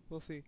We'll see.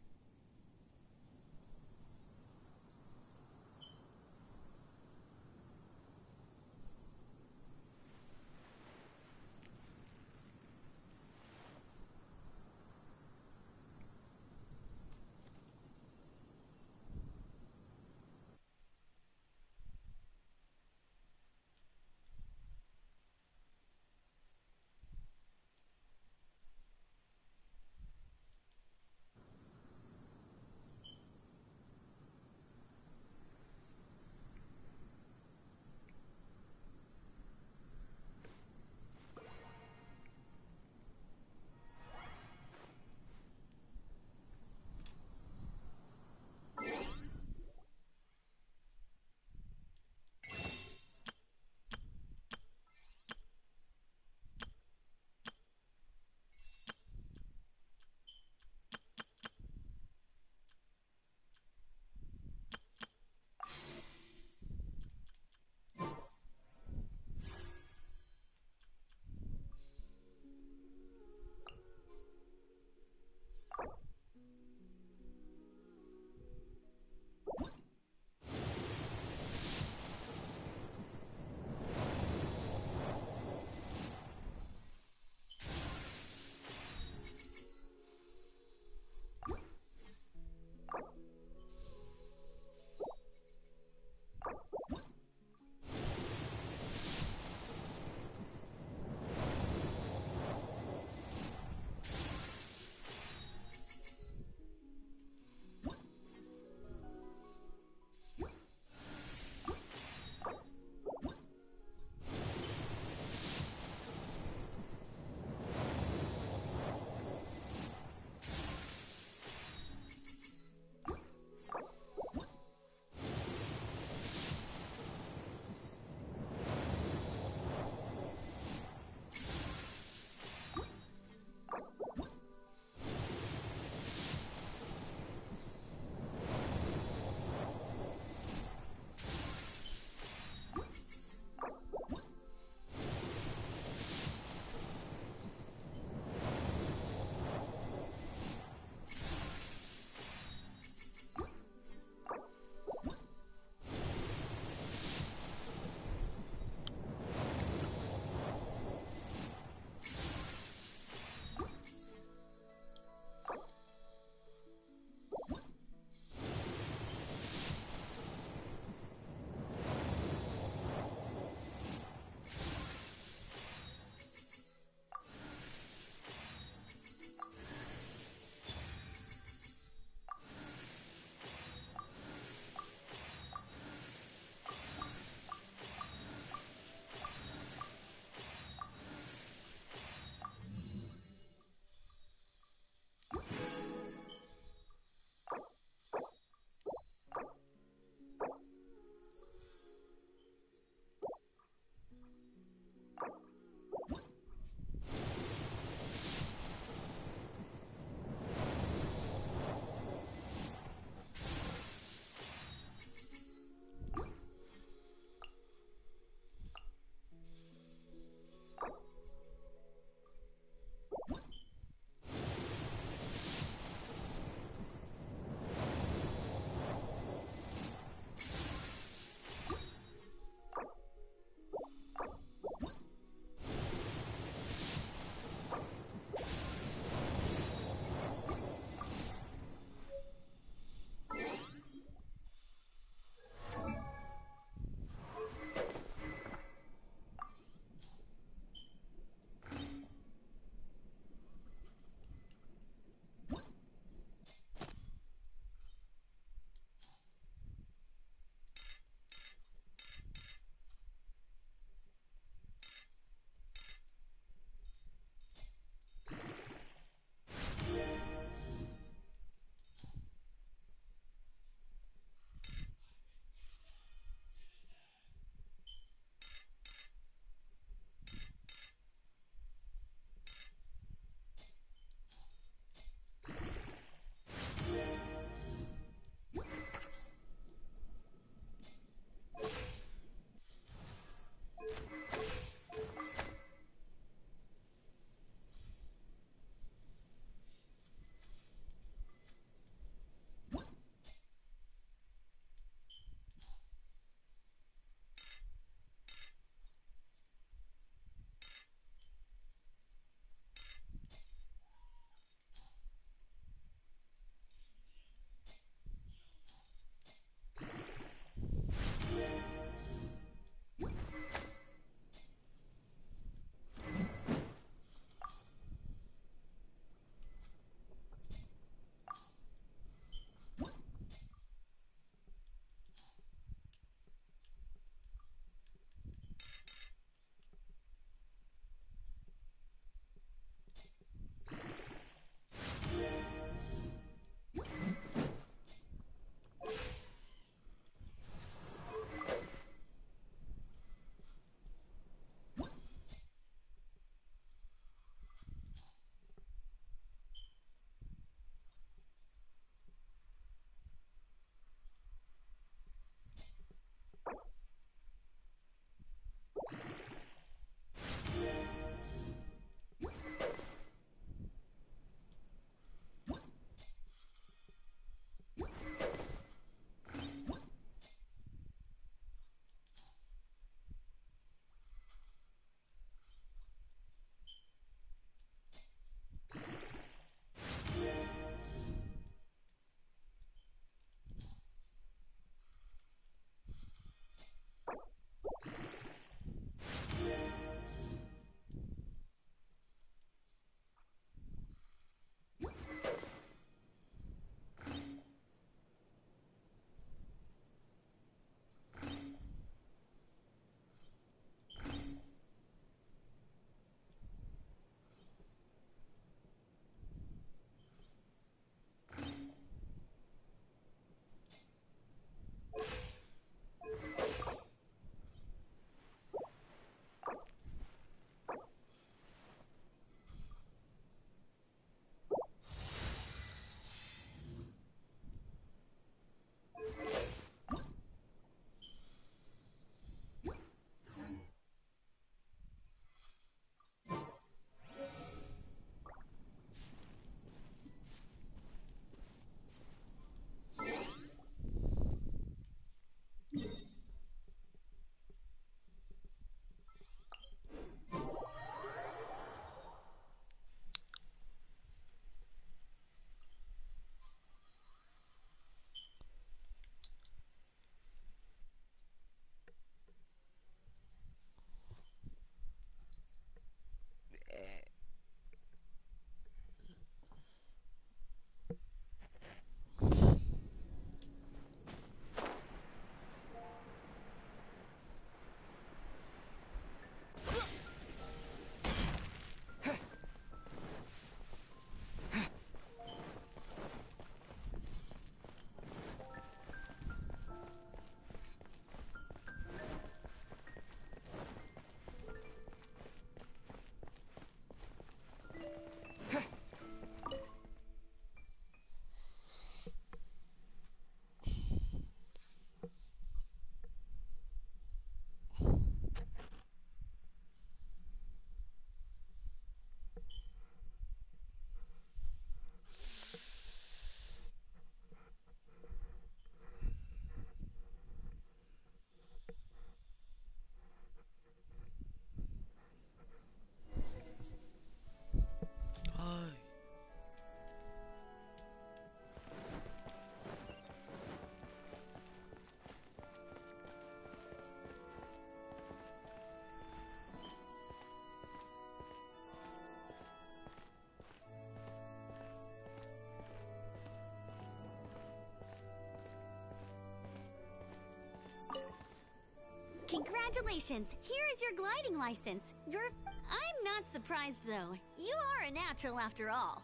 Congratulations! Here is your gliding license. I'm not surprised, though. You are a natural after all.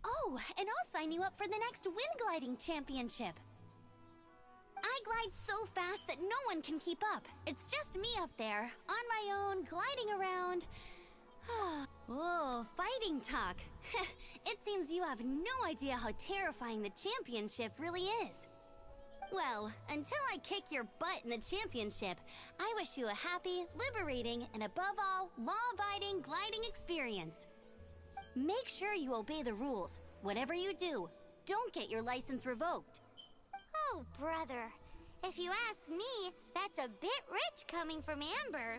Oh, and I'll sign you up for the next wind gliding championship. I glide so fast that no one can keep up. It's just me up there, on my own, gliding around. Oh, fighting talk. It seems you have no idea how terrifying the championship really is. Well, until I kick your butt in the championship, I wish you a happy, liberating, and above all, law-abiding gliding experience. Make sure you obey the rules. Whatever you do, don't get your license revoked. Oh, brother. If you ask me, that's a bit rich coming from Amber.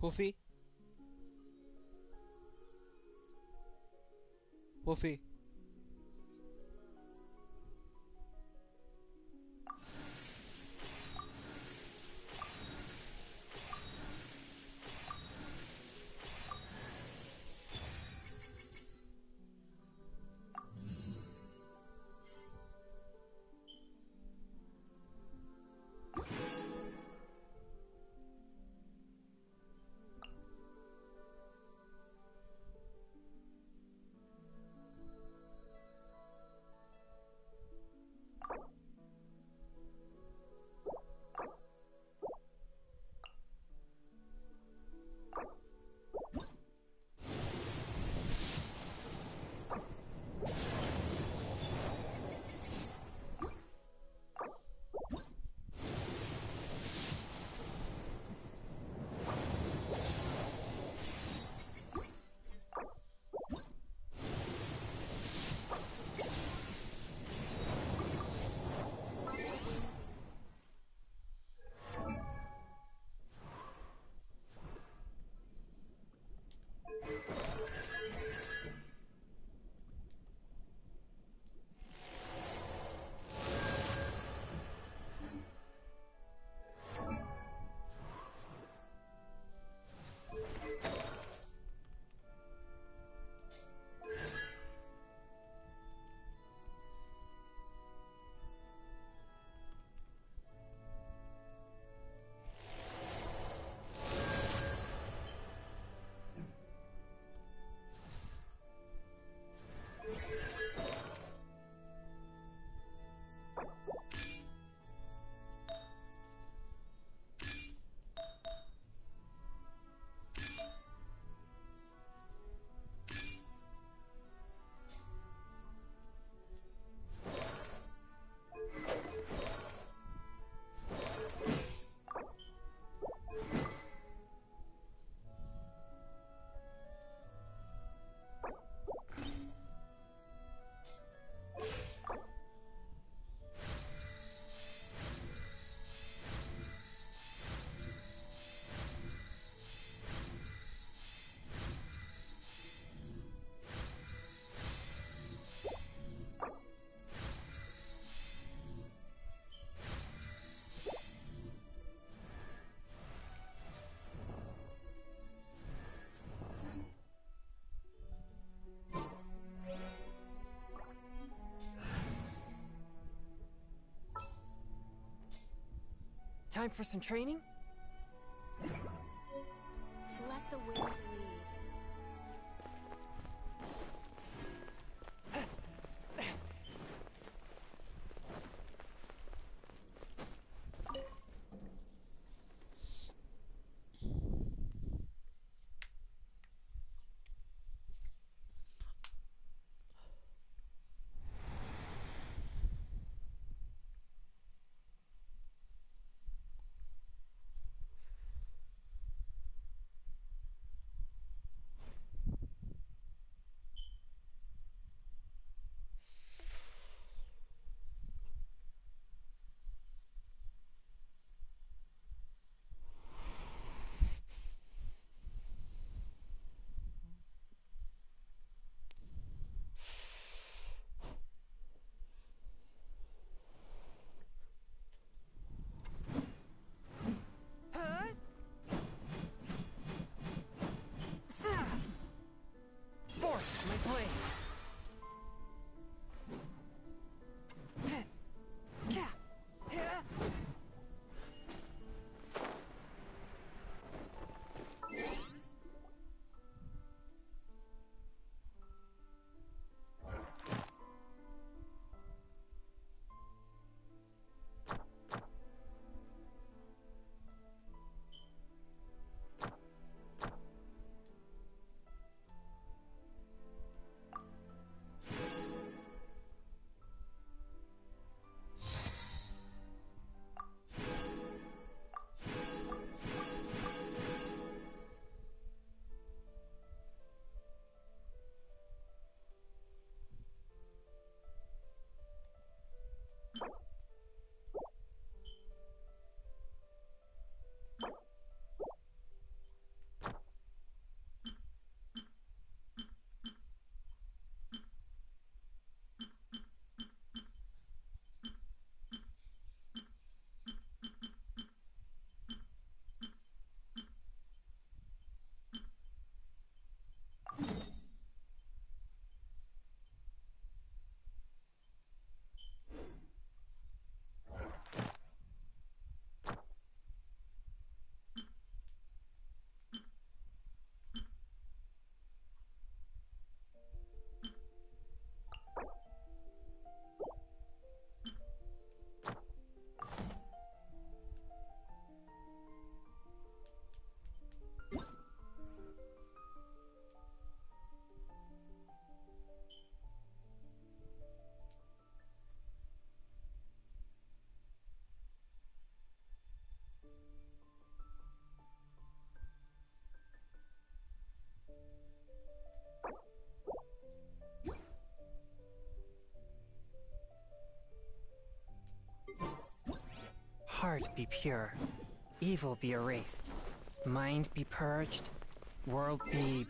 Poofy? Poofy? Time for some training? Let the wind lead. Heart be pure, evil be erased, mind be purged, world be...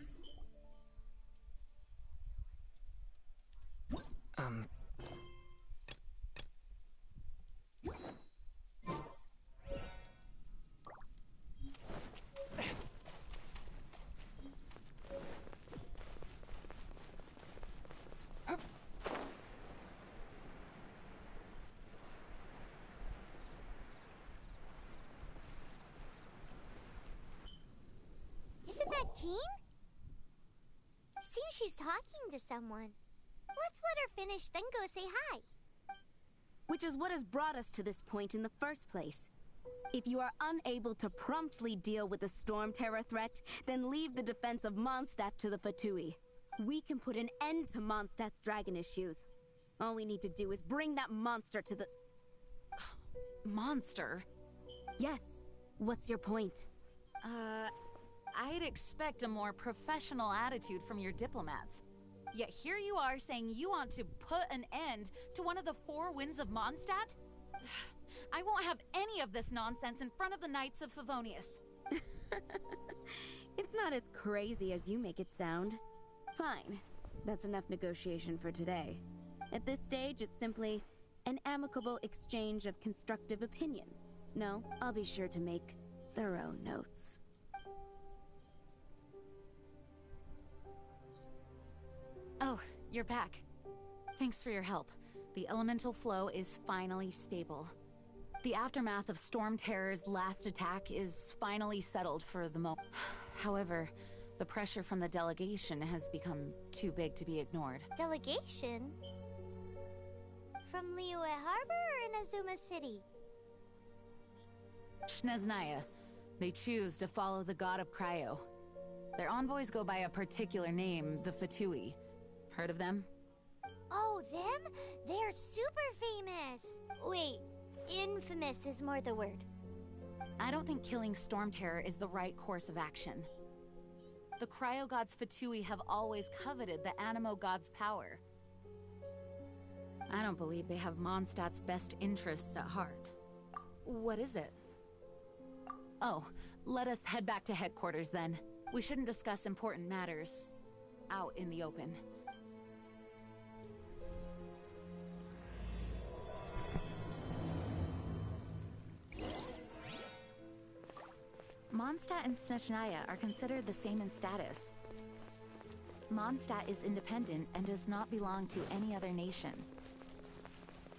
Isn't that Jean? Seems she's talking to someone. Let's let her finish, then go say hi. Which is what has brought us to this point in the first place. If you are unable to promptly deal with the Storm Terror threat, then leave the defense of Mondstadt to the Fatui. We can put an end to Mondstadt's dragon issues. All we need to do is bring that monster to the... Monster? Yes. What's your point? I'd expect a more professional attitude from your diplomats. Yet here you are saying you want to put an end to one of the four winds of Mondstadt? I won't have any of this nonsense in front of the Knights of Favonius. It's not as crazy as you make it sound. Fine. That's enough negotiation for today. At this stage, it's simply an amicable exchange of constructive opinions. No, I'll be sure to make thorough notes. Oh, you're back. Thanks for your help. The elemental flow is finally stable. The aftermath of Storm Terror's last attack is finally settled for the moment. However, the pressure from the delegation has become too big to be ignored. Delegation? From Liyue Harbor or Inazuma City? Snezhnaya. They choose to follow the god of Cryo. Their envoys go by a particular name, the Fatui. Heard of them? Oh, them? They're super famous! Wait, infamous is more the word. I don't think killing Storm Terror is the right course of action. The Cryo God's Fatui have always coveted the Animo God's power. I don't believe they have Mondstadt's best interests at heart. What is it? Oh, let us head back to headquarters then. We shouldn't discuss important matters out in the open. Mondstadt and Snezhnaya are considered the same in status. Mondstadt is independent and does not belong to any other nation.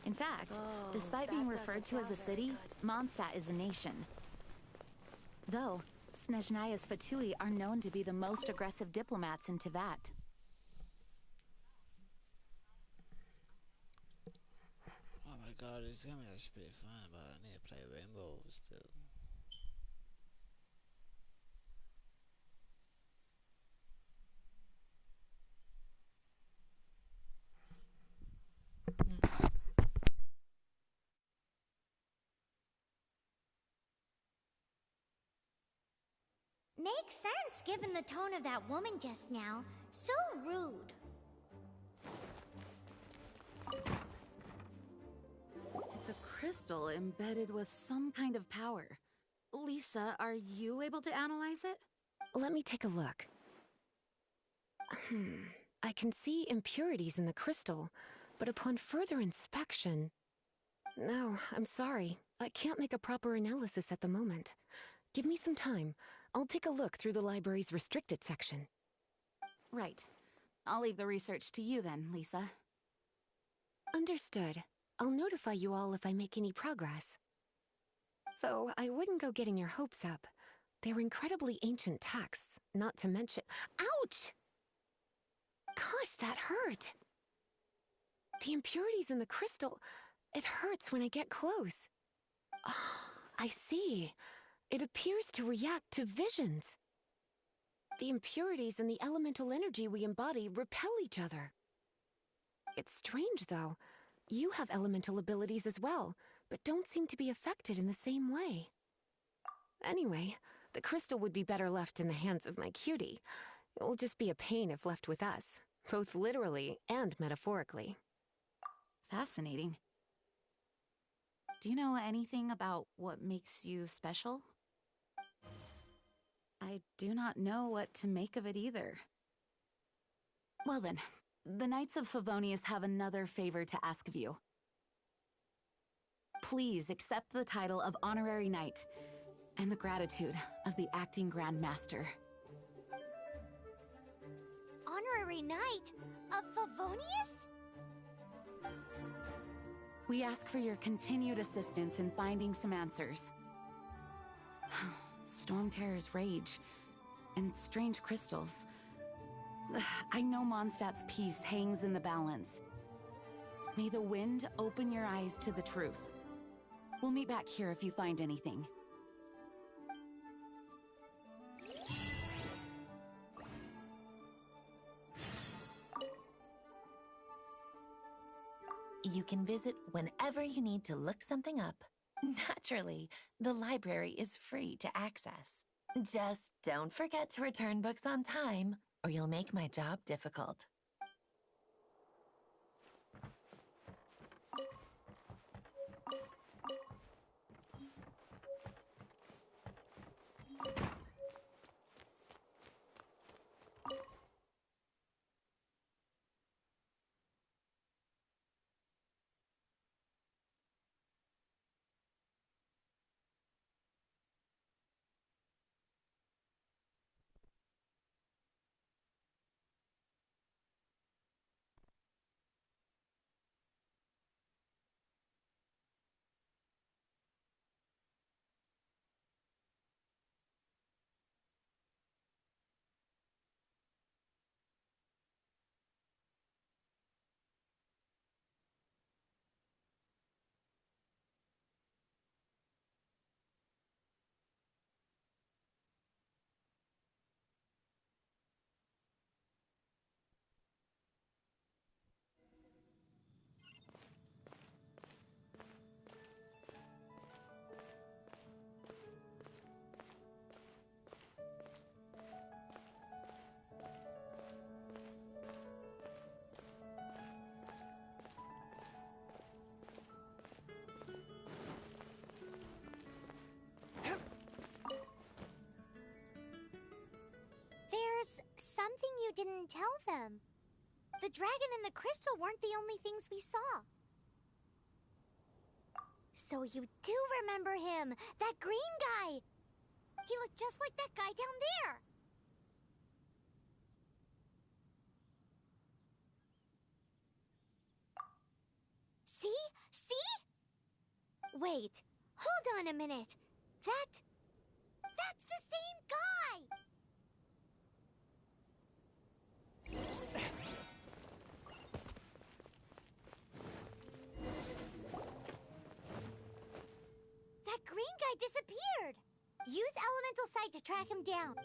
In fact, despite being referred to as a city, Mondstadt is a nation. Though, Snezhnaya's Fatui are known to be the most aggressive diplomats in Teyvat. Oh my god, this game is pretty fun, but I need to play Rainbow still. Makes sense given the tone of that woman just now. So rude. It's a crystal embedded with some kind of power. Lisa, are you able to analyze it? Let me take a look. I can see impurities in the crystal, but upon further inspection... No, I'm sorry. I can't make a proper analysis at the moment. Give me some time. I'll take a look through the library's restricted section. Right. I'll leave the research to you then, Lisa. Understood. I'll notify you all if I make any progress. Though I wouldn't go getting your hopes up. They're incredibly ancient texts, not to mention— Ouch! Gosh, that hurt! The impurities in the crystal— it hurts when I get close. Oh, I see. It appears to react to visions. The impurities and the elemental energy we embody repel each other. It's strange, though. You have elemental abilities as well, but don't seem to be affected in the same way. Anyway, the crystal would be better left in the hands of my cutie. It will just be a pain if left with us, both literally and metaphorically. Fascinating. Do you know anything about what makes you special? I do not know what to make of it either. Well then, the Knights of Favonius have another favor to ask of you. Please accept the title of Honorary Knight and the gratitude of the Acting Grand Master. Honorary Knight of Favonius? We ask for your continued assistance in finding some answers. Storm Terror's rage and strange crystals. I know Mondstadt's peace hangs in the balance. May the wind open your eyes to the truth. We'll meet back here if you find anything. You can visit whenever you need to look something up. Naturally, the library is free to access. Just don't forget to return books on time, or you'll make my job difficult. There's something you didn't tell them. The dragon and the crystal weren't the only things we saw. So you do remember him, that green guy. He looked just like that guy down there. See? See? Wait, hold on a minute. That's the same guy! That green guy disappeared! Use Elemental Sight to track him down.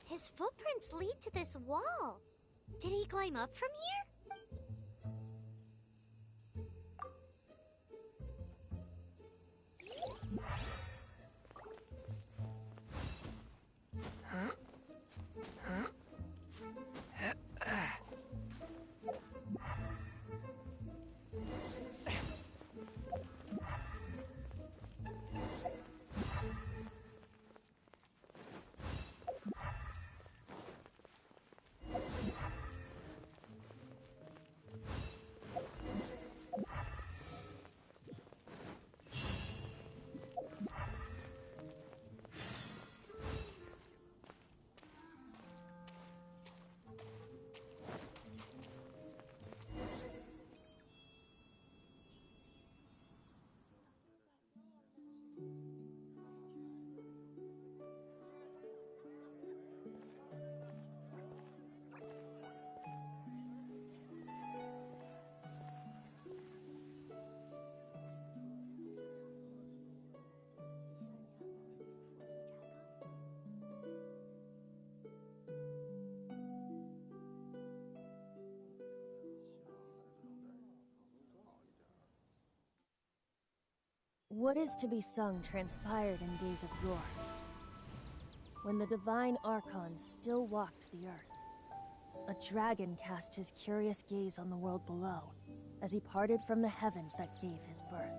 His footprints lead to this wall. Did he climb up from here? What is to be sung transpired in days of yore, when the divine archons still walked the earth. A dragon cast his curious gaze on the world below, as he parted from the heavens that gave his birth.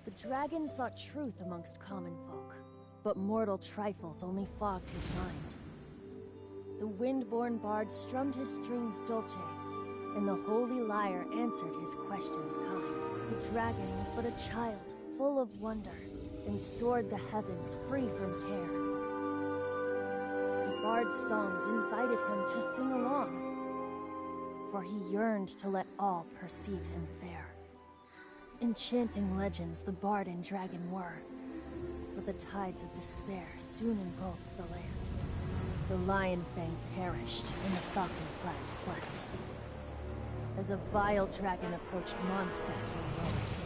The dragon sought truth amongst common folk, but mortal trifles only fogged his mind. The wind-born bard strummed his strings dolce, and the holy lyre answered his questions kind. The dragon was but a child, full of wonder, and soared the heavens free from care. The bard's songs invited him to sing along, for he yearned to let all perceive him fair. Enchanting legends the bard and dragon were, but the tides of despair soon engulfed the land. The lion fang perished, and the falcon flag slept, as a vile dragon approached Mondstadt in low estate.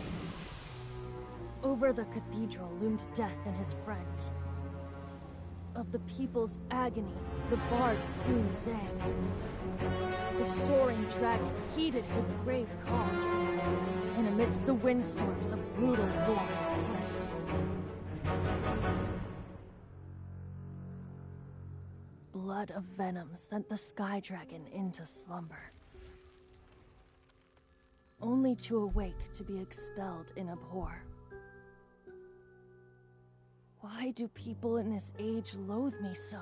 Over the cathedral loomed death and his friends. Of the people's agony, the bard soon sang. The soaring dragon heeded his grave calls, and amidst the windstorms a brutal war spread. Blood of venom sent the sky dragon into slumber, only to awake to be expelled in abhor. Why do people in this age loathe me so?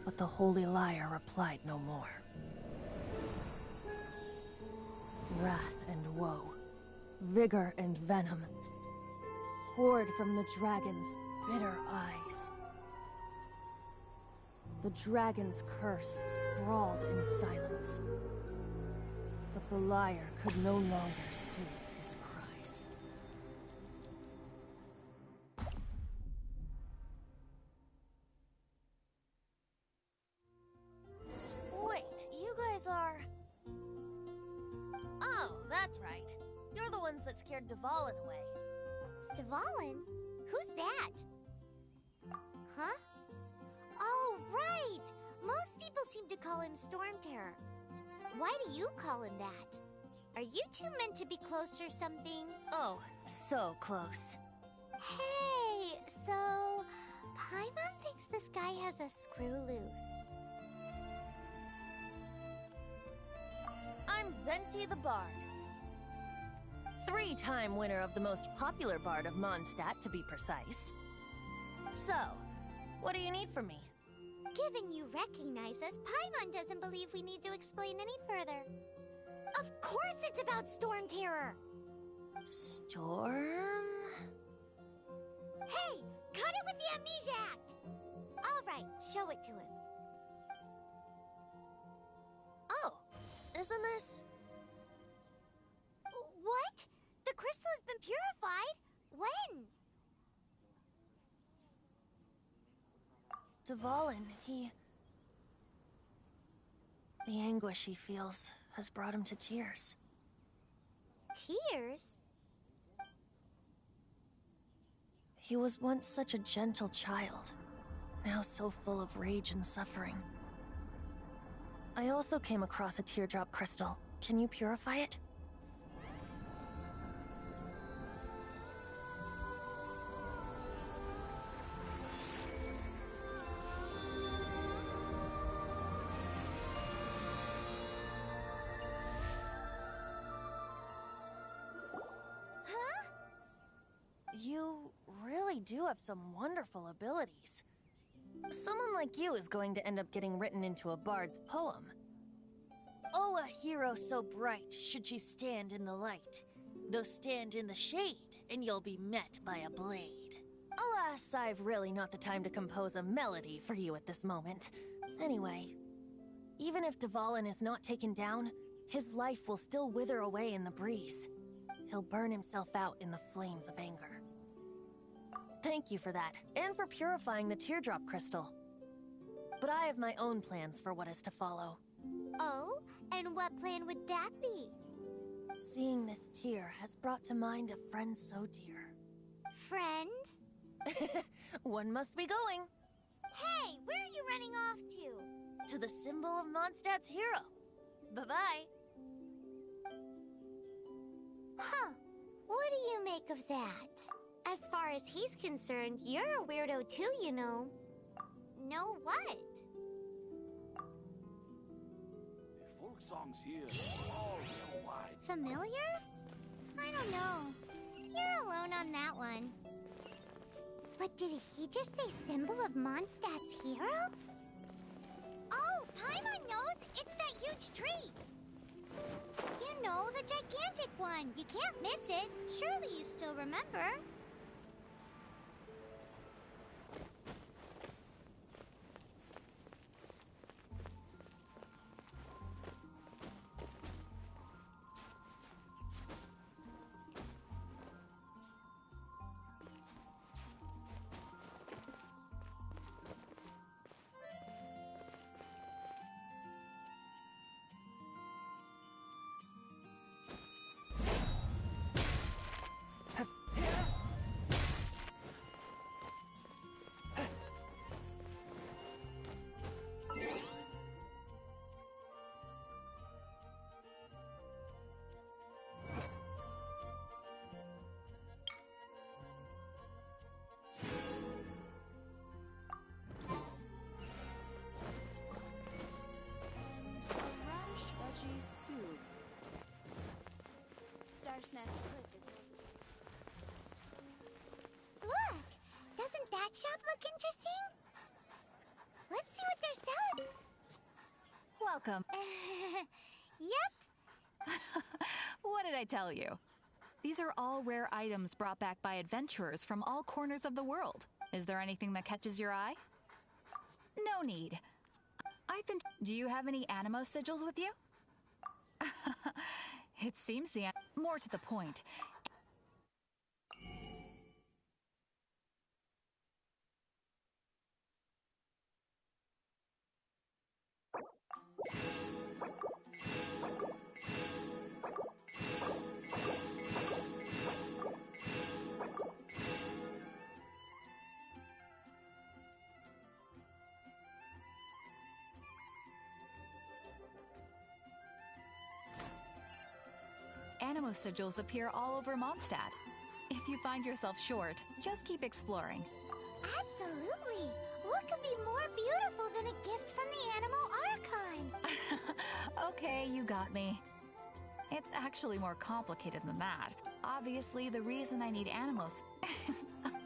But the holy lyre replied no more. Wrath and woe, vigor and venom, poured from the dragon's bitter eyes. The dragon's curse sprawled in silence, but the lyre could no longer soothe his cries. Wait, you guys are... Oh, that's right. You're the ones that scared Dvalin away. Dvalin? Who's that? Huh? Oh, right! Most people seem to call him Storm Terror. Why do you call him that? Are you two meant to be close or something? Oh, so close. Hey, so... Paimon thinks this guy has a screw loose. I'm Venti the Bard. 3-time winner of the most popular bard of Mondstadt, to be precise. So, what do you need from me? Given you recognize us, Paimon doesn't believe we need to explain any further. Of course it's about Storm Terror! Storm? Hey! Cut it with the Amnesia Act! Alright, show it to him. Oh, isn't this... What? The crystal has been purified? When? Dvalin, the anguish he feels has brought him to tears. Tears? He was once such a gentle child, now so full of rage and suffering. I also came across a teardrop crystal. Can you purify it? You really do have some wonderful abilities. Someone like you is going to end up getting written into a bard's poem. Oh, a hero so bright should she stand in the light, though stand in the shade, and you'll be met by a blade. Alas, I've really not the time to compose a melody for you at this moment. Anyway, even if Dvalin is not taken down, his life will still wither away in the breeze. He'll burn himself out in the flames of anger. Thank you for that, and for purifying the teardrop crystal. But I have my own plans for what is to follow. Oh? And what plan would that be? Seeing this tear has brought to mind a friend so dear. Friend? One must be going. Hey, where are you running off to? To the symbol of Mondstadt's hero. Bye-bye. Huh. What do you you make of that? As far as he's concerned, you're a weirdo too, you know. Know what? The folk songs here are all so wide. Familiar? I don't know. You're alone on that one. But did he just say symbol of Mondstadt's hero? Oh, Paimon knows! It's that huge tree! You know, the gigantic one. You can't miss it. Surely you still remember. Snatch Cliff is Look! Doesn't that shop look interesting? Let's see what they're selling. Welcome. Yep. What did I tell you? These are all rare items brought back by adventurers from all corners of the world. Is there anything that catches your eye? No need. Do you have any Animo sigils with you? It seems more to the point. Animo sigils appear all over Mondstadt. If you find yourself short, just keep exploring. Absolutely. What could be more beautiful than a gift from the Animo Archon? Okay, you got me. It's actually more complicated than that. Obviously, the reason I need Animos...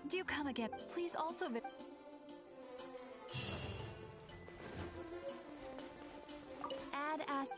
Do come again. Please also... Add as...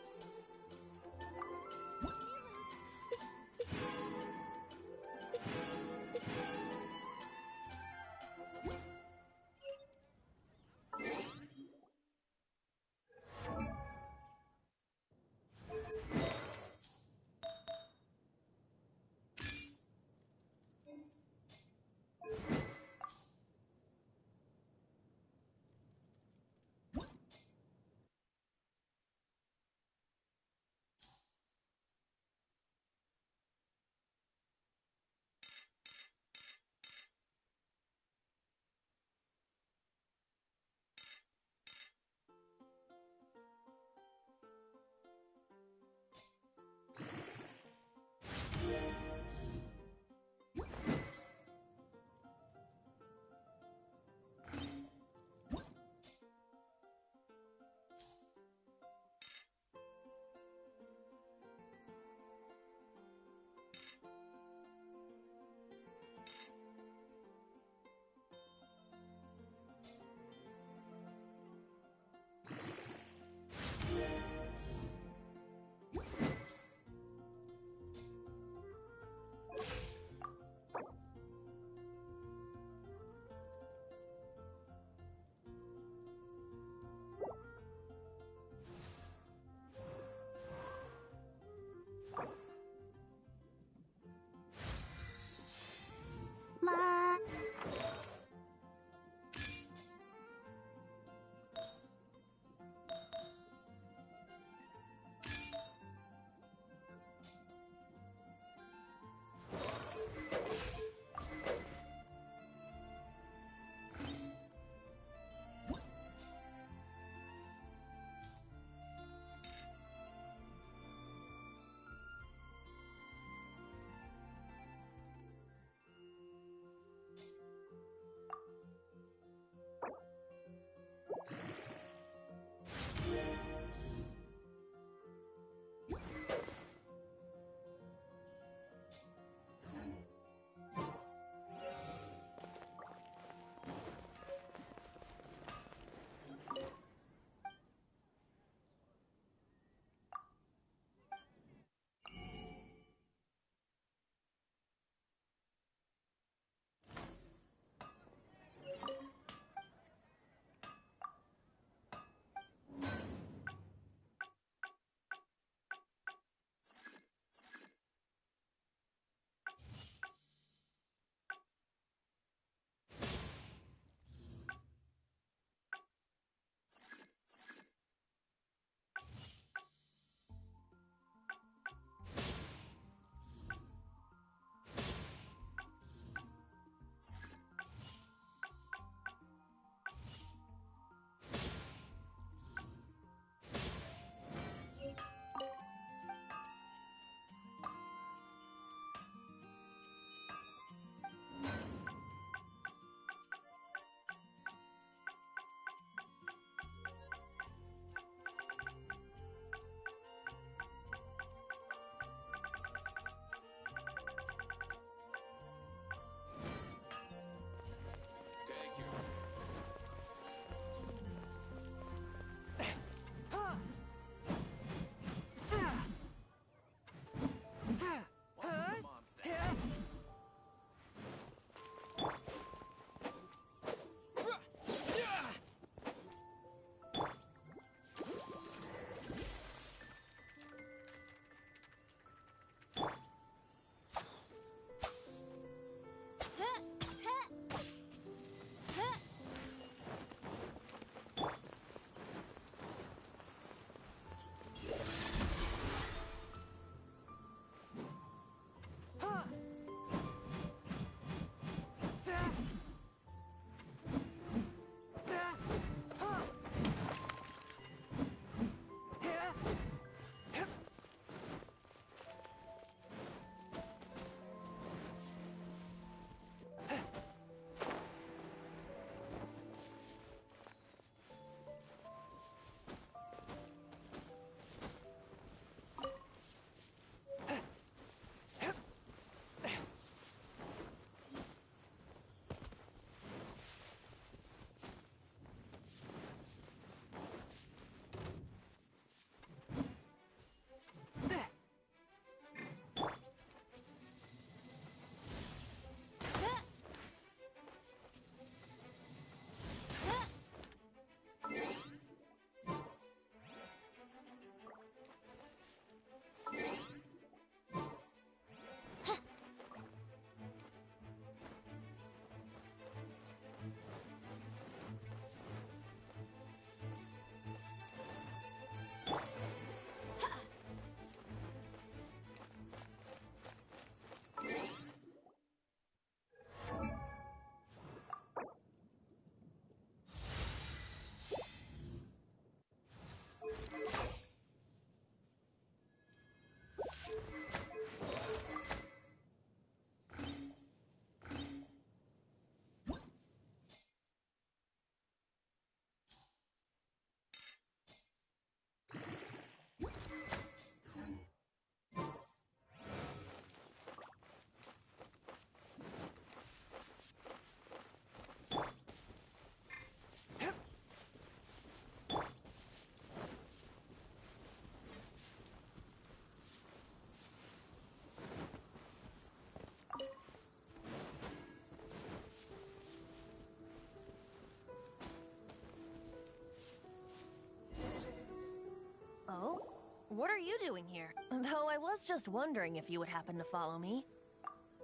you doing here? Though I was just wondering if you would happen to follow me.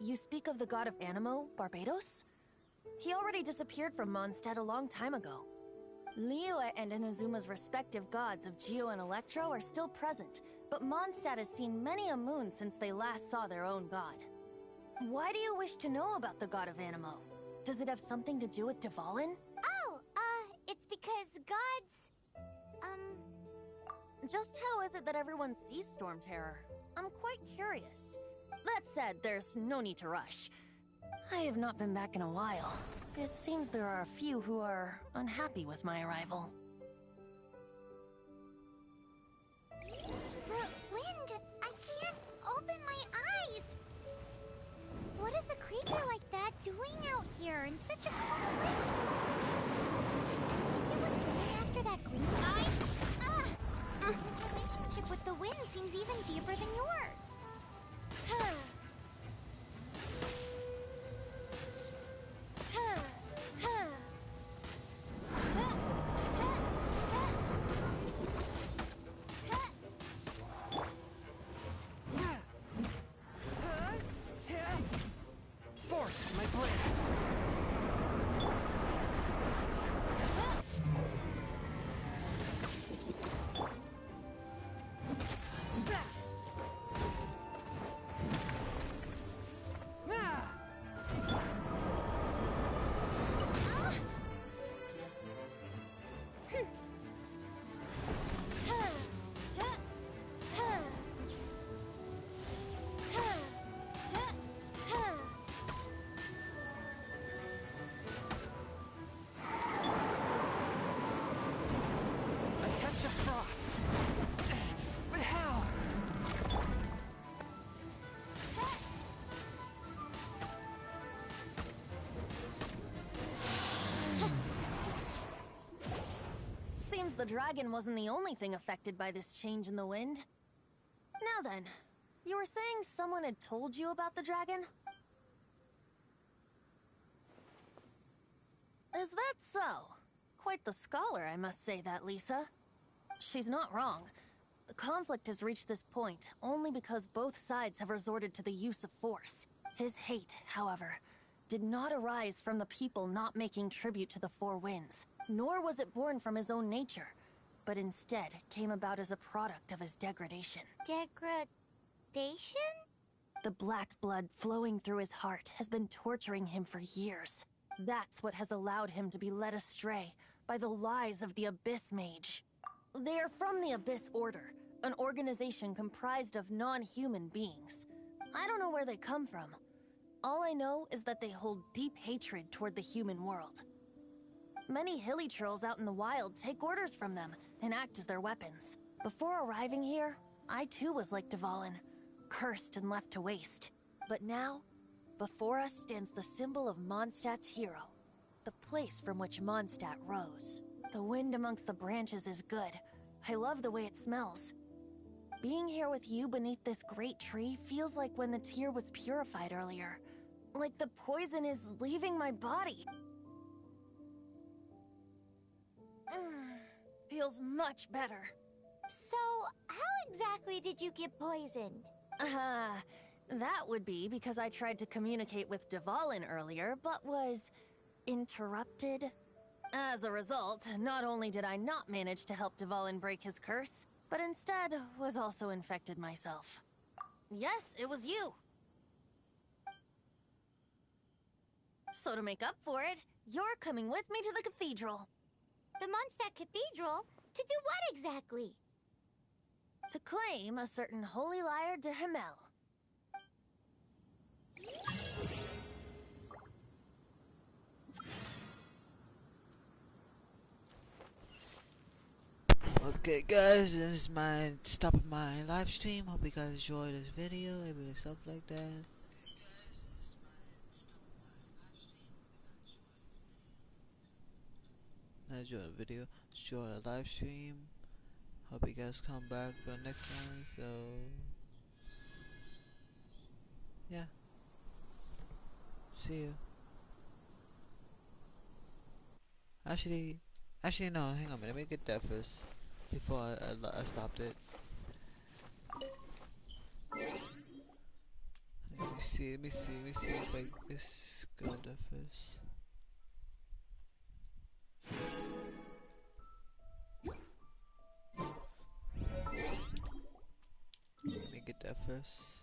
You speak of the god of Animo, Barbados? He already disappeared from Mondstadt a long time ago. Liyue and Inazuma's respective gods of Geo and Electro are still present, but Mondstadt has seen many a moon since they last saw their own god. Why do you wish to know about the god of Animo? Does it have something to do with Dvalin? Oh, it's because gods... Just how is it that everyone sees Storm Terror? I'm quite curious. That said, there's no need to rush. I have not been back in a while. It seems there are a few who are unhappy with my arrival. The wind! I can't open my eyes! What is a creature like that doing out here in such a cold place? Maybe it was going after that green guy? His relationship with the wind seems even deeper than yours. Forth, my blade! A touch of frost. But how? Seems the dragon wasn't the only thing affected by this change in the wind. Now then, you were saying someone had told you about the dragon? Is that so? Quite the scholar, I must say that, Lisa. She's not wrong. The conflict has reached this point only because both sides have resorted to the use of force. His hate, however, did not arise from the people not making tribute to the Four Winds, nor was it born from his own nature, but instead came about as a product of his degradation. Degradation? The black blood flowing through his heart has been torturing him for years. That's what has allowed him to be led astray by the lies of the Abyss Mage. They are from the Abyss Order, an organization comprised of non-human beings. I don't know where they come from. All I know is that they hold deep hatred toward the human world. Many hilly trolls out in the wild take orders from them and act as their weapons. Before arriving here, I too was like Dvalin, cursed and left to waste. But now, before us stands the symbol of Mondstadt's hero, the place from which Mondstadt rose. The wind amongst the branches is good. I love the way it smells. Being here with you beneath this great tree feels like when the tear was purified earlier. Like the poison is leaving my body. Feels much better. So, how exactly did you get poisoned? That would be because I tried to communicate with Dvalin earlier, but was interrupted. As a result, not only did I not manage to help Dvalin break his curse, but instead was also infected myself. Yes, it was you. So to make up for it, you're coming with me to the cathedral. The Mondstadt Cathedral? To do what exactly? To claim a certain holy lyre de Himmel. Okay guys, this is my stop of my live stream. Hope you guys enjoyed this video, maybe stuff like that. Enjoy the video, enjoy the live stream. Hope you guys come back for the next one. So yeah, see you. Actually no, hang on a minute, let me get that first before I stopped it. Let me see if I just go there first. Let me get that first.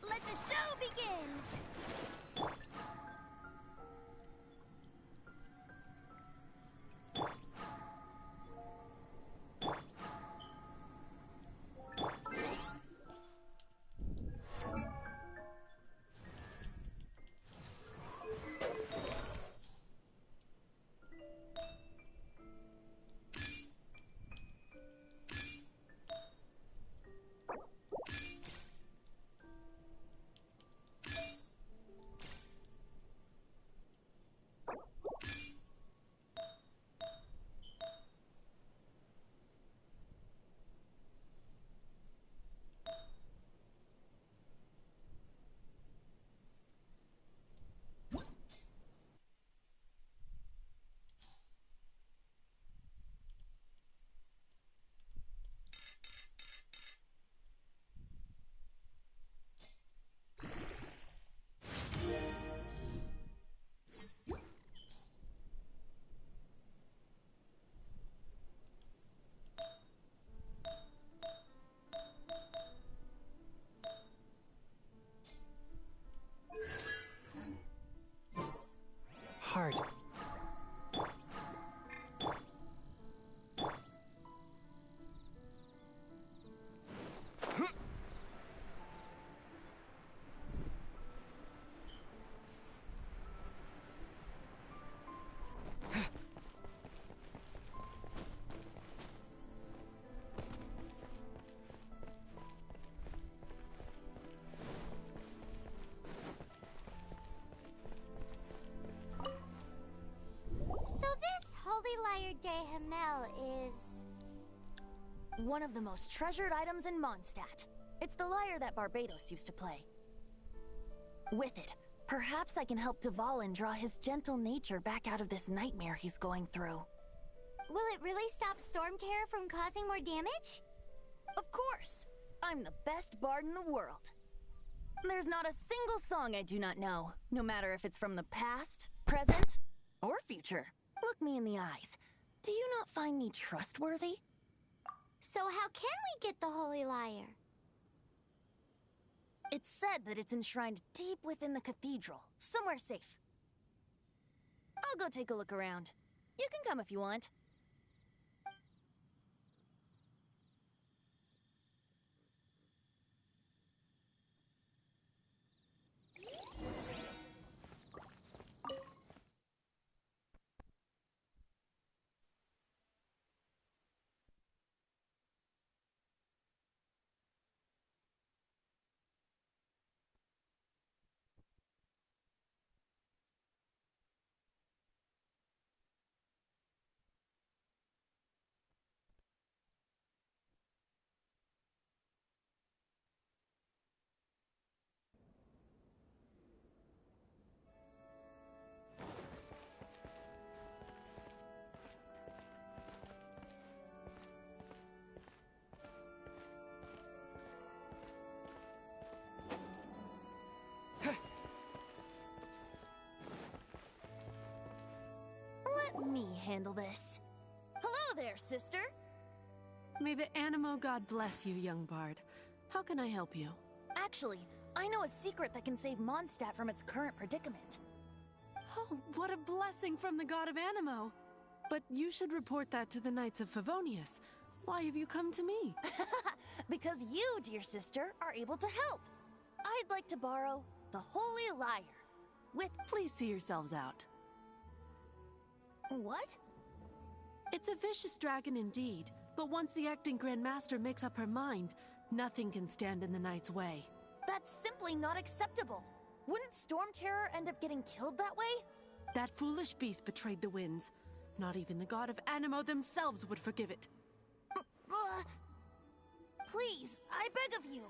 Let the show begin! Hard. So this Holy Lyre de Hamel is... One of the most treasured items in Mondstadt. It's the lyre that Barbados used to play. With it, perhaps I can help Dvalin draw his gentle nature back out of this nightmare he's going through. Will it really stop Storm Terror from causing more damage? Of course! I'm the best bard in the world. There's not a single song I do not know, no matter if it's from the past, present, or future. Look me in the eyes. Do you not find me trustworthy? So how can we get the Holy Lyre? It's said that it's enshrined deep within the cathedral, somewhere safe. I'll go take a look around. You can come if you want. Let me handle this. Hello there, sister! May the Animo God bless you, young bard. How can I help you? Actually, I know a secret that can save Mondstadt from its current predicament. Oh, what a blessing from the god of Animo! But you should report that to the Knights of Favonius. Why have you come to me? Because you, dear sister, are able to help. I'd like to borrow the Holy Lyre. With... Please see yourselves out. What? It's a vicious dragon indeed, but once the acting Grand Master makes up her mind, nothing can stand in the Knight's way. That's simply not acceptable. Wouldn't Storm Terror end up getting killed that way? That foolish beast betrayed the winds. Not even the god of Animo themselves would forgive it. Please, I beg of you.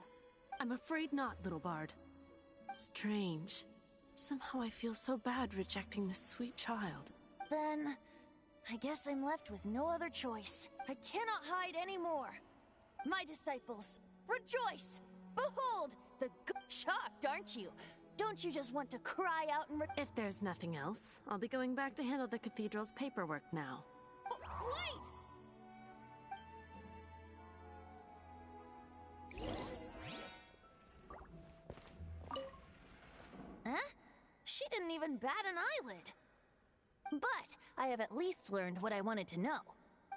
I'm afraid not, little bard. Strange. Somehow I feel so bad rejecting this sweet child. Then, I guess I'm left with no other choice. I cannot hide anymore. My disciples, rejoice! Behold, shocked, aren't you? Don't you just want to cry out and If there's nothing else, I'll be going back to handle the cathedral's paperwork now. Wait! Huh? She didn't even bat an eyelid. But I have at least learned what I wanted to know.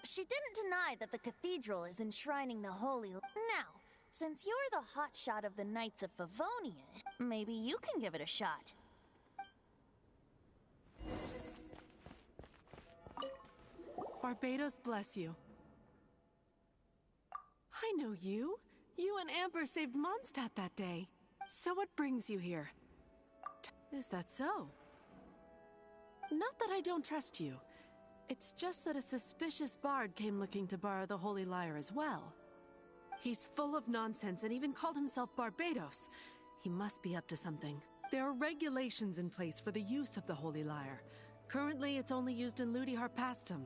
She didn't deny that the cathedral is enshrining the holy... Now, since you're the hotshot of the Knights of Favonius, maybe you can give it a shot. Barbados bless you. I know you. You and Amber saved Mondstadt that day. So what brings you here? Is that so? Not that I don't trust you. It's just that a suspicious bard came looking to borrow the Holy Lyre as well. He's full of nonsense and even called himself Barbados. He must be up to something. There are regulations in place for the use of the Holy Lyre. Currently, it's only used in Ludi Harpastum.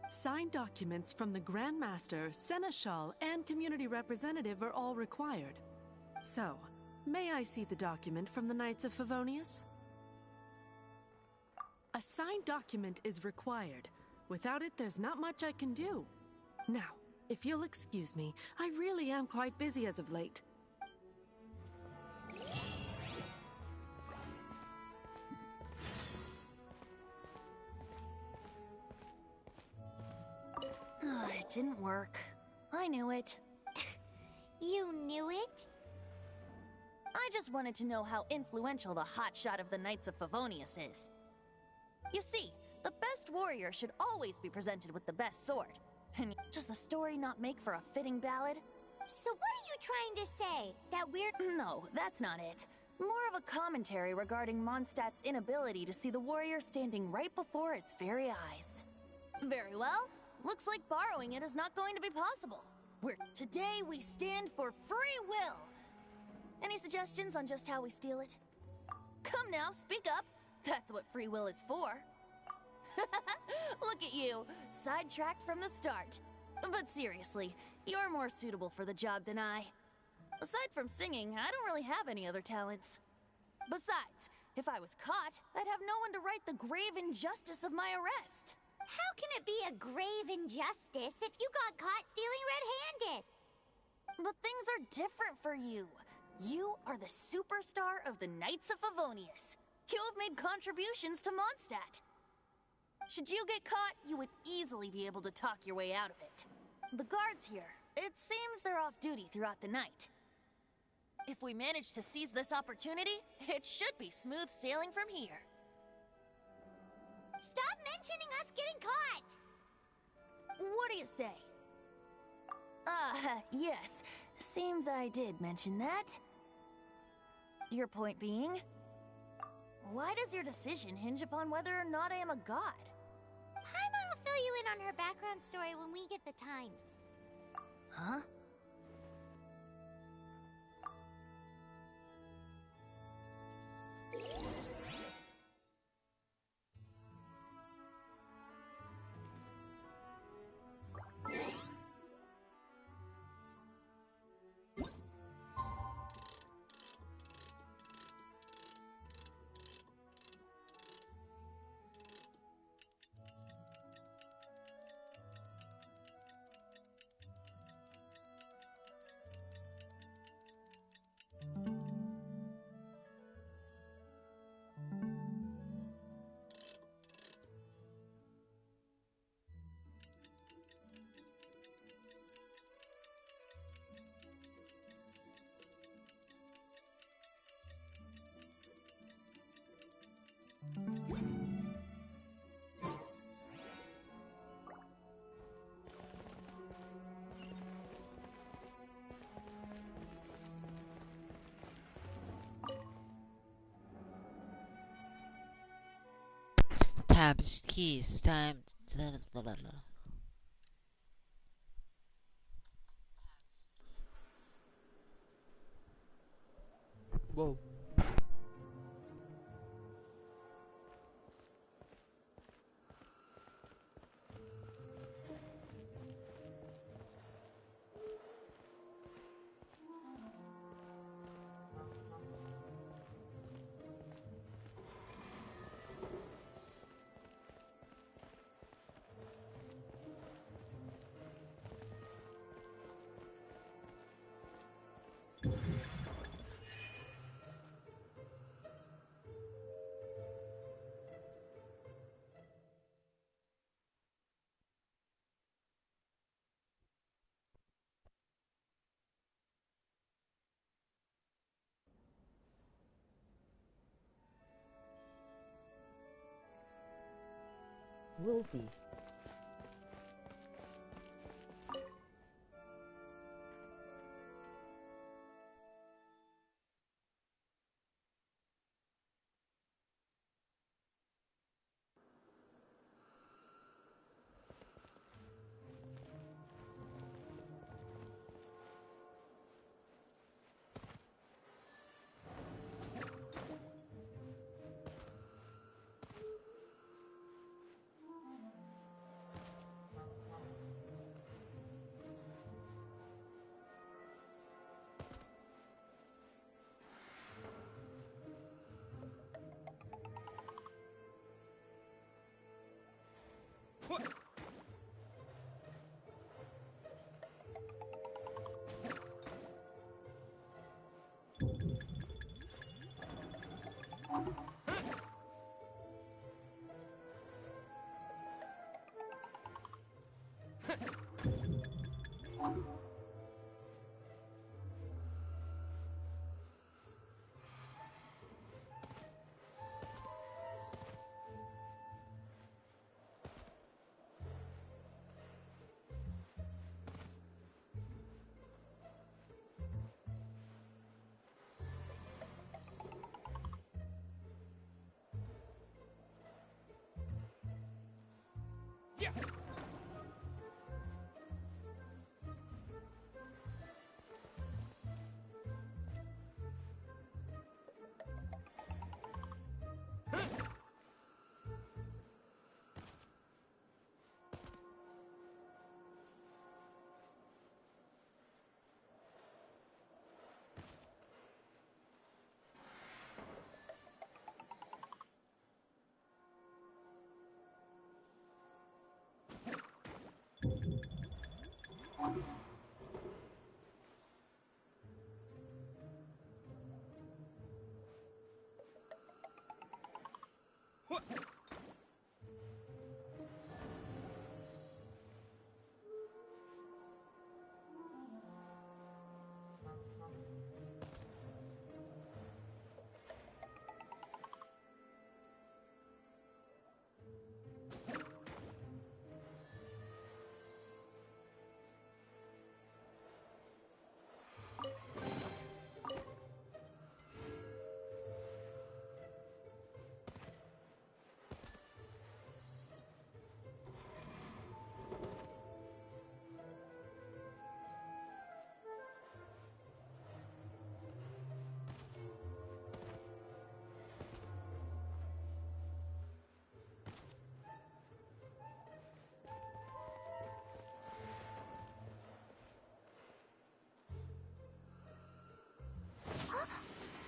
Signed documents from the Grand Master, Seneschal, and Community Representative are all required. So, may I see the document from the Knights of Favonius? A signed document is required. Without it, there's not much I can do. Now, if you'll excuse me, I really am quite busy as of late. It didn't work. I knew it. You knew it? I just wanted to know how influential the hotshot of the Knights of Favonius is. You see, the best warrior should always be presented with the best sword. And does the story not make for a fitting ballad? So what are you trying to say? That weird... No, that's not it. More of a commentary regarding Mondstadt's inability to see the warrior standing right before its very eyes. Very well. Looks like borrowing it is not going to be possible. Today we stand for free will. Any suggestions on just how we steal it? Come now, speak up. That's what free will is for. Look at you, sidetracked from the start. But seriously, you're more suitable for the job than I. Aside from singing, I don't really have any other talents. Besides, if I was caught, I'd have no one to right the grave injustice of my arrest. How can it be a grave injustice if you got caught stealing red-handed? But things are different for you. You are the superstar of the Knights of Favonius. You have made contributions to Mondstadt. Should you get caught, you would easily be able to talk your way out of it. The guards here, it seems they're off duty throughout the night. If we manage to seize this opportunity, it should be smooth sailing from here. Stop mentioning us getting caught! What do you say? Yes. Seems I did mention that. Your point being? Why does your decision hinge upon whether or not I am a god? Paimon will fill you in on her background story when we get the time. Huh? Tabs, keys, time. Whoa. Wolfie.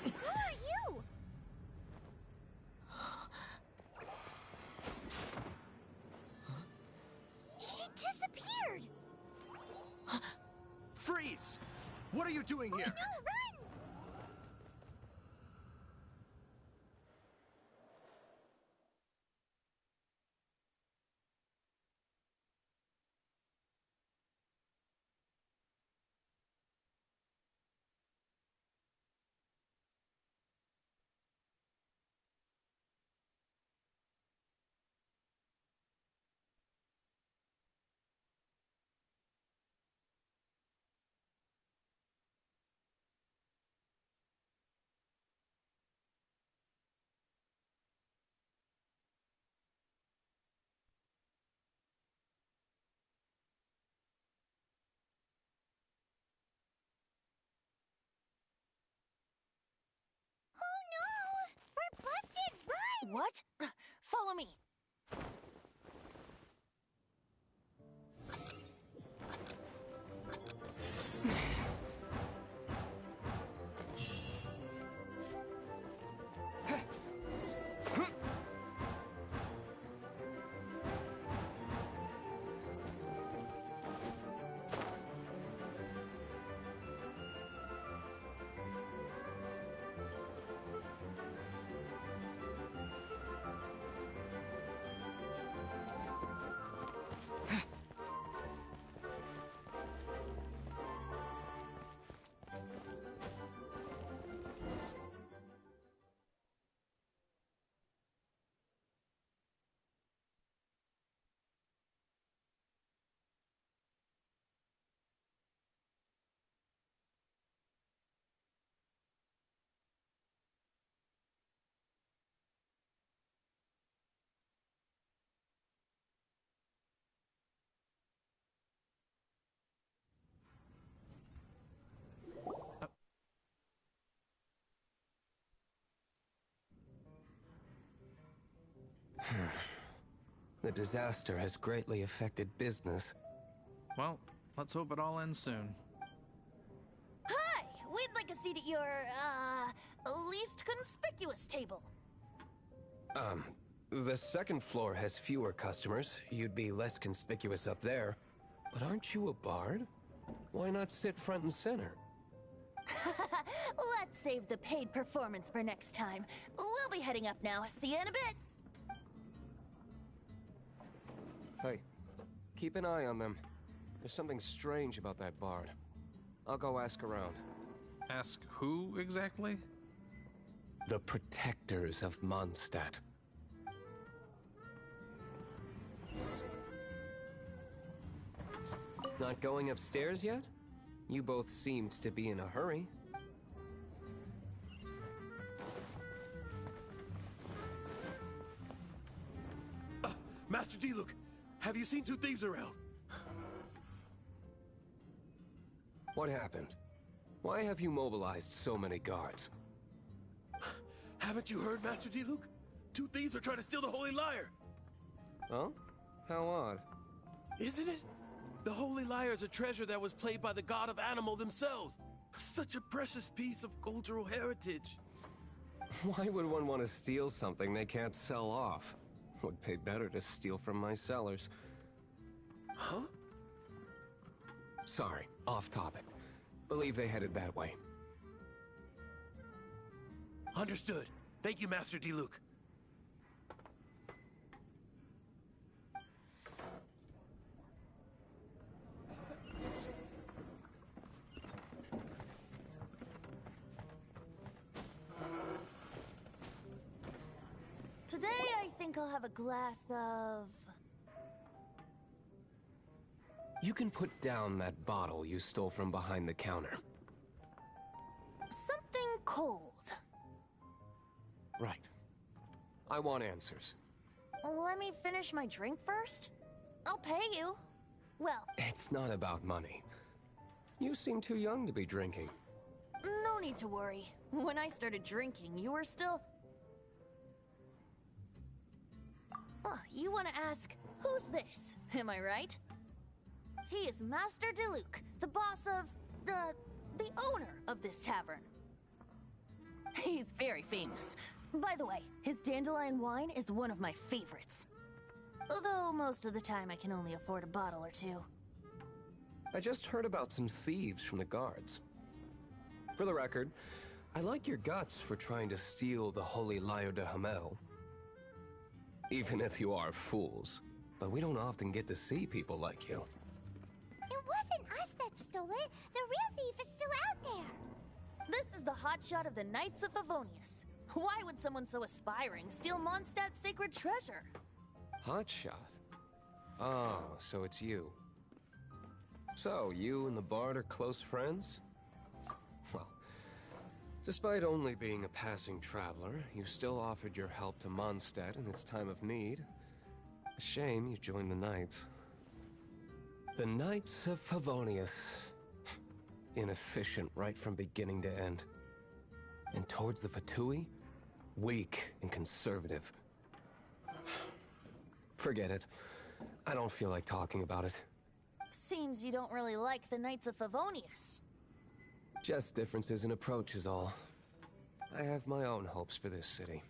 Who are you? She disappeared! Freeze! What are you doing here? No, run! What? Follow me. The disaster has greatly affected business. Well, let's hope it all ends soon. Hi! We'd like a seat at your, least conspicuous table. The second floor has fewer customers. You'd be less conspicuous up there. But aren't you a bard? Why not sit front and center? Let's save the paid performance for next time. We'll be heading up now. See you in a bit. Hey, keep an eye on them. There's something strange about that bard. I'll go ask around. Ask who exactly? The protectors of Mondstadt. Not going upstairs yet? You both seemed to be in a hurry. Master Diluc, have you seen two thieves around? What happened? Why have you mobilized so many guards? Haven't you heard, Master Diluc? Two thieves are trying to steal the Holy Lyre. Oh? How odd. Isn't it? The Holy Lyre is a treasure that was played by the god of animal themselves. Such a precious piece of cultural heritage. Why would one want to steal something they can't sell off? Would pay better to steal from my sellers. Huh? Sorry, off topic. Believe they headed that way. Understood. Thank you, Master Diluc. Today, I think I'll have a glass of... You can put down that bottle you stole from behind the counter. something cold. Right. I want answers. Let me finish my drink first. I'll pay you. Well, It's not about money. You seem too young to be drinking. no need to worry. When I started drinking, you were still... You want to ask, who's this? Am I right? He is Master Diluc, the boss of... the owner of this tavern. He's very famous. By the way, his dandelion wine is one of my favorites. Although most of the time I can only afford a bottle or two. I just heard about some thieves from the guards. For the record, I like your guts for trying to steal the Holy Lyre de Hamel. Even if you are fools. But we don't often get to see people like you. It wasn't us that stole it. The real thief is still out there. This is the hotshot of the Knights of Favonius. Why would someone so aspiring steal Mondstadt's sacred treasure? Hotshot? Oh, so it's you. So, you and the Bard are close friends? Well, despite only being a passing traveler, you still offered your help to Mondstadt in its time of need. A shame you joined the Knights. The Knights of Favonius. Inefficient right from beginning to end. And towards the Fatui, weak and conservative. Forget it. I don't feel like talking about it. Seems you don't really like the Knights of Favonius. Just differences in approach is all. I have my own hopes for this city.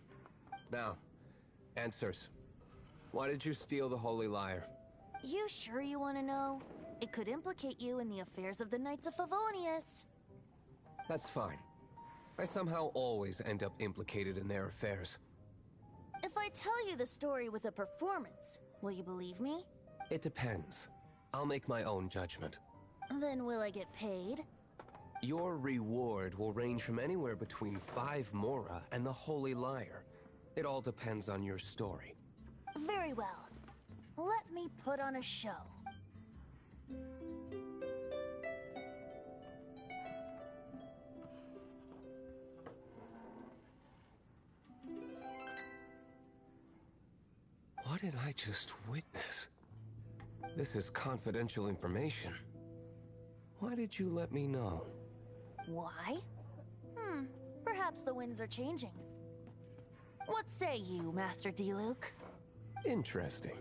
Now, answers. Why did you steal the Holy Lyre? You sure you want to know? It could implicate you in the affairs of the Knights of Favonius. That's fine. I somehow always end up implicated in their affairs. If I tell you the story with a performance, will you believe me? It depends. I'll make my own judgment. Then will I get paid? Your reward will range from anywhere between 5 Mora and the Holy Lyre. It all depends on your story. Very well. Let me put on a show. What did I just witness? This is confidential information. Why did you let me know? Why? Perhaps the winds are changing. What say you, Master D-Luke? Interesting.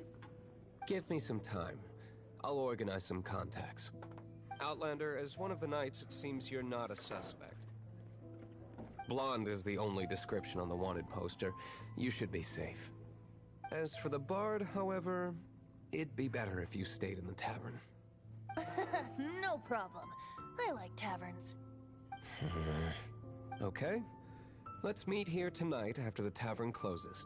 Give me some time. I'll organize some contacts. Outlander, as one of the knights, it seems you're not a suspect. Blonde is the only description on the wanted poster. You should be safe. As for the bard, however, it'd be better if you stayed in the tavern. No problem. I like taverns. Okay. Let's meet here tonight after the tavern closes.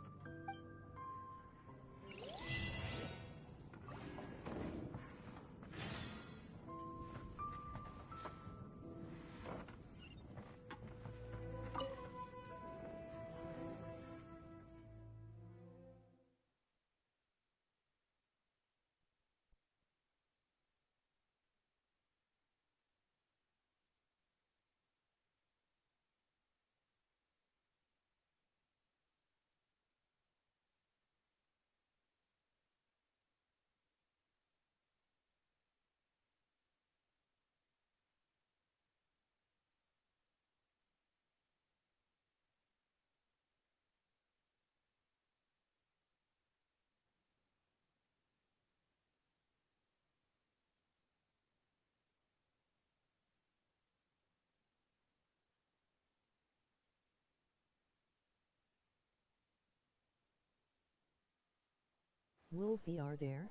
Wolfie, are there?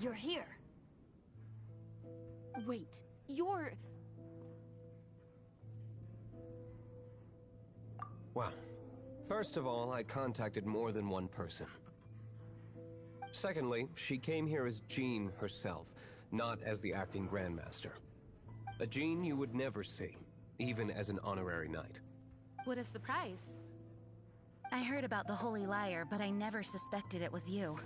You're here. Wait, you're... Well, first of all, I contacted more than one person. Secondly, she came here as Jean herself, not as the acting Grandmaster. A Jean you would never see, even as an honorary knight. What a surprise. I heard about the Holy Lyre, but I never suspected it was you.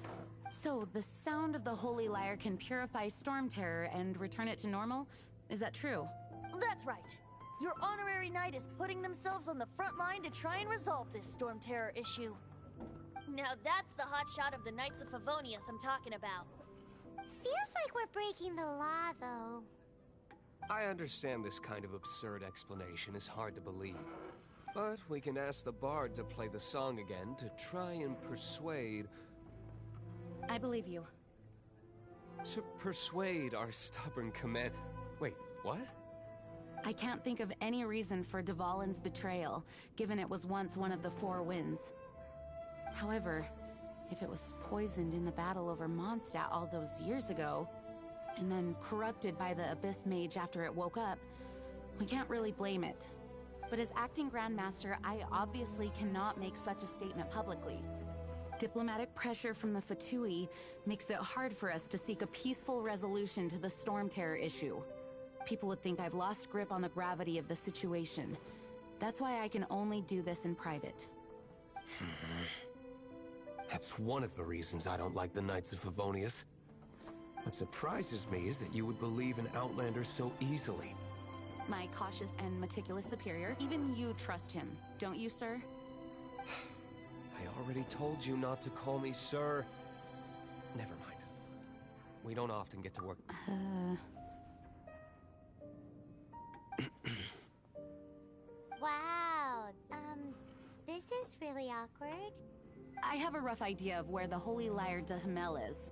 So, the sound of the Holy Lyre can purify Storm Terror and return it to normal? Is that true? That's right. Your honorary knight is putting themselves on the front line to try and resolve this Storm Terror issue. Now that's the hotshot of the Knights of Favonius I'm talking about. Feels like we're breaking the law, though. I understand this kind of absurd explanation is hard to believe. But we can ask the bard to play the song again to try and persuade... I believe you. To persuade our stubborn command... Wait, what? I can't think of any reason for Dvalin's betrayal, given it was once one of the Four Winds. However, if it was poisoned in the battle over Mondstadt all those years ago, and then corrupted by the Abyss Mage after it woke up, we can't really blame it. But as acting Grandmaster, I obviously cannot make such a statement publicly. Diplomatic pressure from the Fatui makes it hard for us to seek a peaceful resolution to the Storm Terror issue. People would think I've lost grip on the gravity of the situation. That's why I can only do this in private. That's one of the reasons I don't like the Knights of Favonius. What surprises me is that you would believe an Outlander so easily. My cautious and meticulous superior, even you trust him, don't you, sir? I already told you not to call me sir. Never mind. We don't often get to work. Wow, this is really awkward. I have a rough idea of where the Holy Lyre de Himmel is.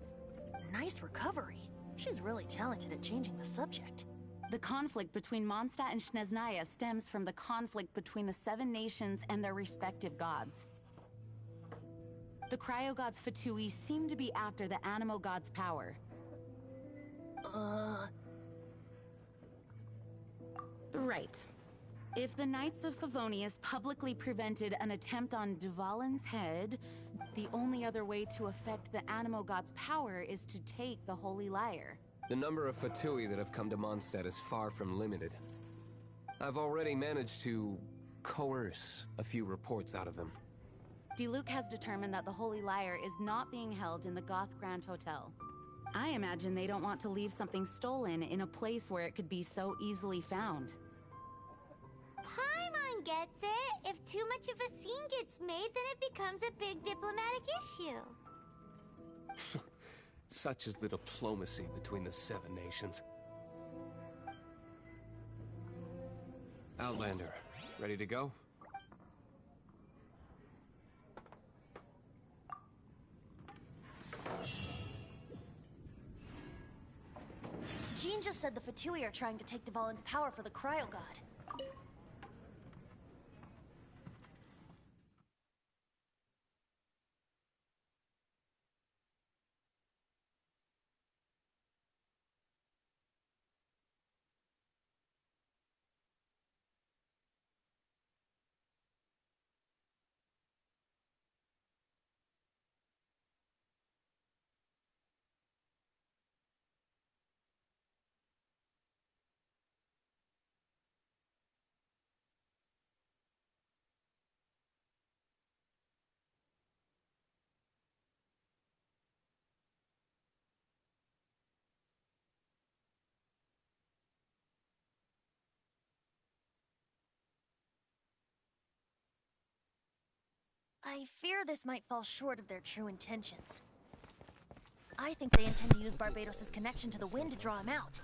Nice recovery. She's really talented at changing the subject. The conflict between Mondstadt and Snezhnaya stems from the conflict between the Seven Nations and their respective gods. The cryo-gods Fatui seem to be after the Animo god's power. Right. If the Knights of Favonius publicly prevented an attempt on Dvalin's head, the only other way to affect the Animo god's power is to take the Holy Lyre. The number of Fatui that have come to Mondstadt is far from limited. I've already managed to coerce a few reports out of them. Diluc has determined that the Holy Lyre is not being held in the Goth Grand Hotel. I imagine they don't want to leave something stolen in a place where it could be so easily found. Paimon gets it. If too much of a scene gets made, then it becomes a big diplomatic issue. Such is the diplomacy between the Seven Nations. Outlander, ready to go? Jean just said the Fatui are trying to take Dvalin's power for the Cryo God. I fear this might fall short of their true intentions. I think they intend to use Barbados' connection to the wind to draw him out.